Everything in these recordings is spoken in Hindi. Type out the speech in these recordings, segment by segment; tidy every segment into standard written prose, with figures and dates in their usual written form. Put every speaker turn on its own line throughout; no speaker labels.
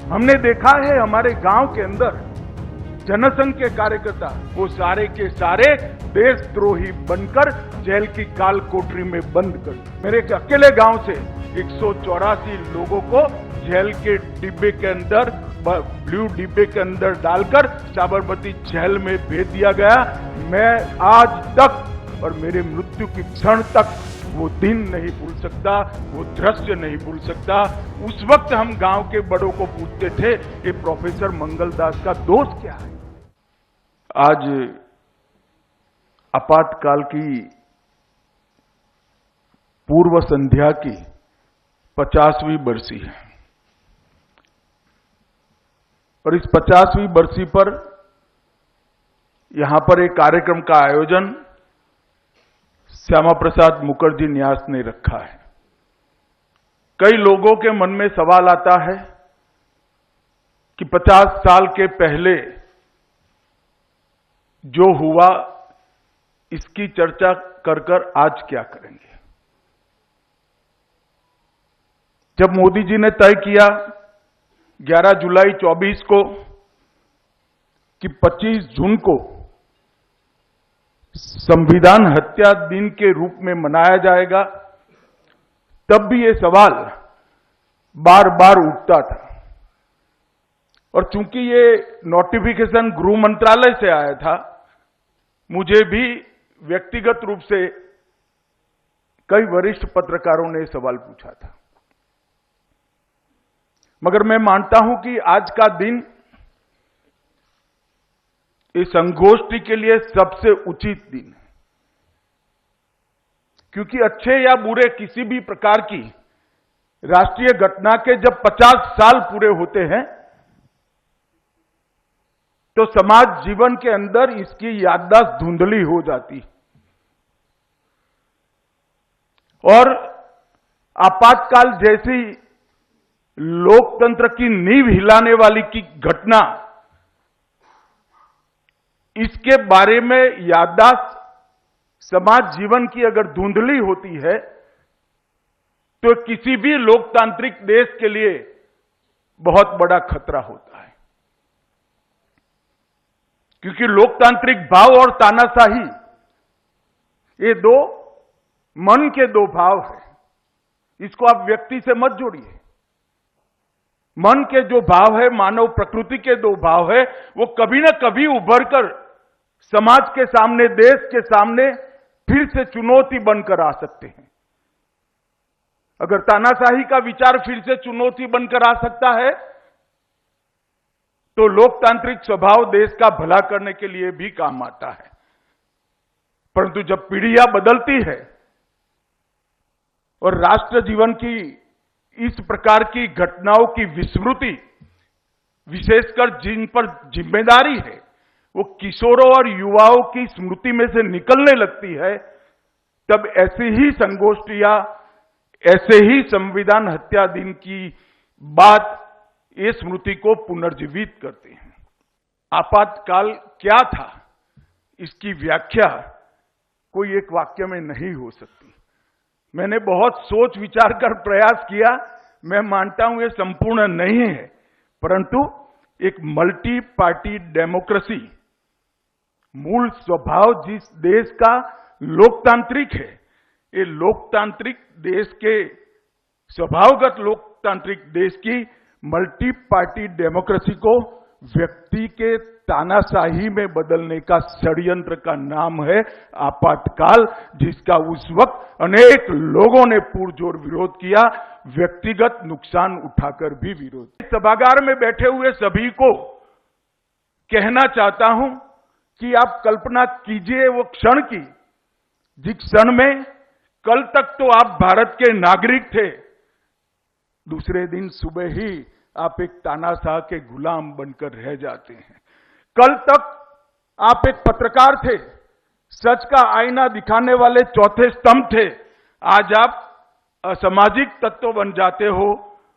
हमने देखा है हमारे गांव के अंदर जनसंघ के कार्यकर्ता वो सारे के सारे देशद्रोही बनकर जेल की काल कोठरी में बंद कर। मेरे अकेले गांव से 184 लोगों को जेल के डिब्बे के अंदर, ब्लू डिब्बे के अंदर डालकर साबरमती जेल में भेज दिया गया। मैं आज तक और मेरे मृत्यु की क्षण तक वो दिन नहीं भूल सकता, वो दृश्य नहीं भूल सकता। उस वक्त हम गांव के बड़ों को पूछते थे कि प्रोफेसर मंगलदास का दोष क्या है। आज आपातकाल की पूर्व संध्या की 50वीं बरसी है और इस 50वीं बरसी पर यहां पर एक कार्यक्रम का आयोजन श्यामा प्रसाद मुखर्जी न्यास ने रखा है। कई लोगों के मन में सवाल आता है कि 50 साल के पहले जो हुआ इसकी चर्चा कर आज क्या करेंगे। जब मोदी जी ने तय किया 11 जुलाई 24 को कि 25 जून को संविधान हत्या दिन के रूप में मनाया जाएगा, तब भी ये सवाल बार बार उठता था। और चूंकि ये नोटिफिकेशन गृह मंत्रालय से आया था, मुझे भी व्यक्तिगत रूप से कई वरिष्ठ पत्रकारों ने सवाल पूछा था, मगर मैं मानता हूं कि आज का दिन इस संगोष्ठी के लिए सबसे उचित दिन है, क्योंकि अच्छे या बुरे किसी भी प्रकार की राष्ट्रीय घटना के जब 50 साल पूरे होते हैं तो समाज जीवन के अंदर इसकी याददाश्त धुंधली हो जाती और आपातकाल जैसी लोकतंत्र की नींव हिलाने वाली की घटना, इसके बारे में याददाश्त समाज जीवन की अगर धुंधली होती है तो किसी भी लोकतांत्रिक देश के लिए बहुत बड़ा खतरा होता है। क्योंकि लोकतांत्रिक भाव और तानाशाही ये दो मन के दो भाव हैं। इसको आप व्यक्ति से मत जोड़िए। मन के जो भाव है, मानव प्रकृति के दो भाव है, वो कभी ना कभी उभर कर समाज के सामने, देश के सामने फिर से चुनौती बनकर आ सकते हैं। अगर तानाशाही का विचार फिर से चुनौती बनकर आ सकता है तो लोकतांत्रिक स्वभाव देश का भला करने के लिए भी काम आता है। परंतु जब पीढ़ियां बदलती है और राष्ट्र जीवन की इस प्रकार की घटनाओं की विस्मृति, विशेषकर जिन पर जिम्मेदारी है, वो किशोरों और युवाओं की स्मृति में से निकलने लगती है, तब ऐसी ही संगोष्ठियां, ऐसे ही संविधान हत्या दिन की बात ये स्मृति को पुनर्जीवित करते हैं। आपातकाल क्या था, इसकी व्याख्या कोई एक वाक्य में नहीं हो सकती। मैंने बहुत सोच विचार कर प्रयास किया। मैं मानता हूं ये संपूर्ण नहीं है, परंतु एक मल्टी पार्टी डेमोक्रेसी, मूल स्वभाव जिस देश का लोकतांत्रिक है, ये लोकतांत्रिक देश के, स्वभावगत लोकतांत्रिक देश की मल्टी पार्टी डेमोक्रेसी को व्यक्ति के तानाशाही में बदलने का षड्यंत्र का नाम है आपातकाल, जिसका उस वक्त अनेक लोगों ने पुरजोर विरोध किया, व्यक्तिगत नुकसान उठाकर भी विरोध। सभागार में बैठे हुए सभी को कहना चाहता हूं कि आप कल्पना कीजिए वो क्षण की, जिस क्षण में कल तक तो आप भारत के नागरिक थे, दूसरे दिन सुबह ही आप एक तानाशाह के गुलाम बनकर रह जाते हैं। कल तक आप एक पत्रकार थे, सच का आईना दिखाने वाले चौथे स्तंभ थे, आज आप असामाजिक तत्व बन जाते हो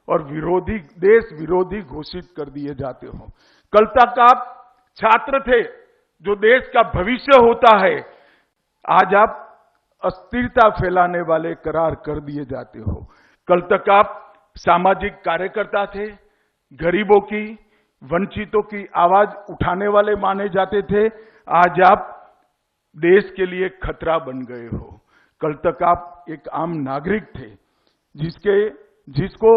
और विरोधी, देश विरोधी घोषित कर दिए जाते हो। कल तक आप छात्र थे, जो देश का भविष्य होता है, आज आप अस्थिरता फैलाने वाले करार कर दिए जाते हो। कल तक आप सामाजिक कार्यकर्ता थे, गरीबों की, वंचितों की आवाज उठाने वाले माने जाते थे। आज आप देश के लिए खतरा बन गए हो। कल तक आप एक आम नागरिक थे जिसको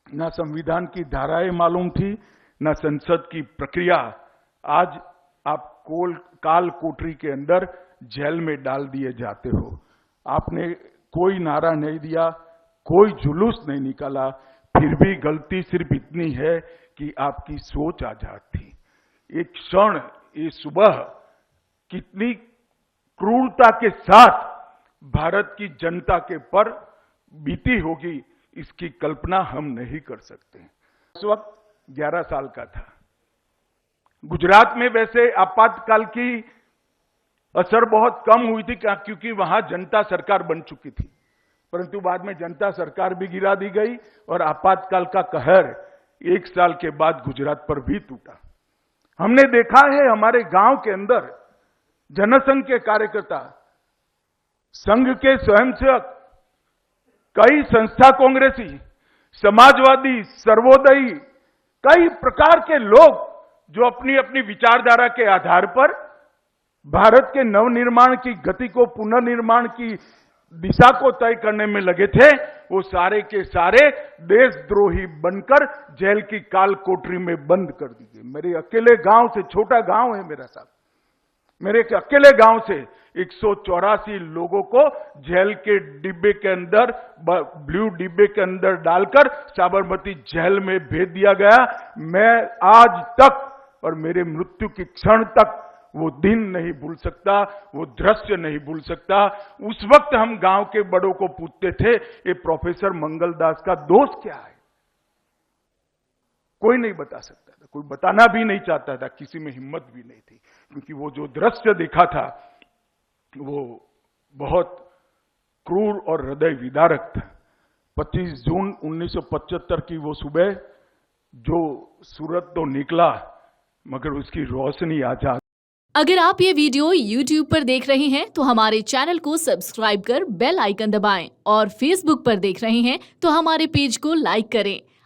ना संविधान की धाराएं मालूम थी, ना संसद की प्रक्रिया। आज आप काल कोठरी के अंदर जेल में डाल दिए जाते हो। आपने कोई नारा नहीं दिया, कोई जुलूस नहीं निकाला, फिर भी गलती सिर्फ इतनी है कि आपकी सोच आजाद थी। एक क्षण, ये सुबह कितनी क्रूरता के साथ भारत की जनता के पर बीती होगी, इसकी कल्पना हम नहीं कर सकते। उस वक्त 11 साल का था। गुजरात में वैसे आपातकाल की असर बहुत कम हुई थी क्योंकि वहां जनता सरकार बन चुकी थी, परंतु बाद में जनता सरकार भी गिरा दी गई और आपातकाल का कहर 1 साल के बाद गुजरात पर भी टूटा। हमने देखा है हमारे गांव के अंदर जनसंघ के कार्यकर्ता, संघ के स्वयंसेवक, कई संस्था कांग्रेसी, समाजवादी, सर्वोदयी, कई प्रकार के लोग जो अपनी अपनी विचारधारा के आधार पर भारत के नवनिर्माण की गति को, पुनर्निर्माण की दिशा को तय करने में लगे थे, वो सारे के सारे देशद्रोही बनकर जेल की काल कोठरी में बंद कर दिए। मेरे अकेले गांव से, छोटा गांव है मेरा साहब, मेरे अकेले गांव से 184 लोगों को जेल के डिब्बे के अंदर, ब्लू डिब्बे के अंदर डालकर साबरमती जेल में भेज दिया गया। मैं आज तक और मेरे मृत्यु की क्षण तक वो दिन नहीं भूल सकता, वो दृश्य नहीं भूल सकता। उस वक्त हम गांव के बड़ों को पूछते थे, ये प्रोफेसर मंगलदास का दोष क्या है? कोई नहीं बता सकता था, कोई बताना भी नहीं चाहता था, किसी में हिम्मत भी नहीं थी, क्योंकि वो जो दृश्य देखा था वो बहुत क्रूर और हृदय विदारक था। 25 जून 1975 की वो सुबह, जो सूरज तो निकला मगर उसकी रोशनी आजाद।
अगर आप ये वीडियो YouTube पर देख रहे हैं तो हमारे चैनल को सब्सक्राइब कर बेल आइकन दबाएं, और Facebook पर देख रहे हैं तो हमारे पेज को लाइक करें।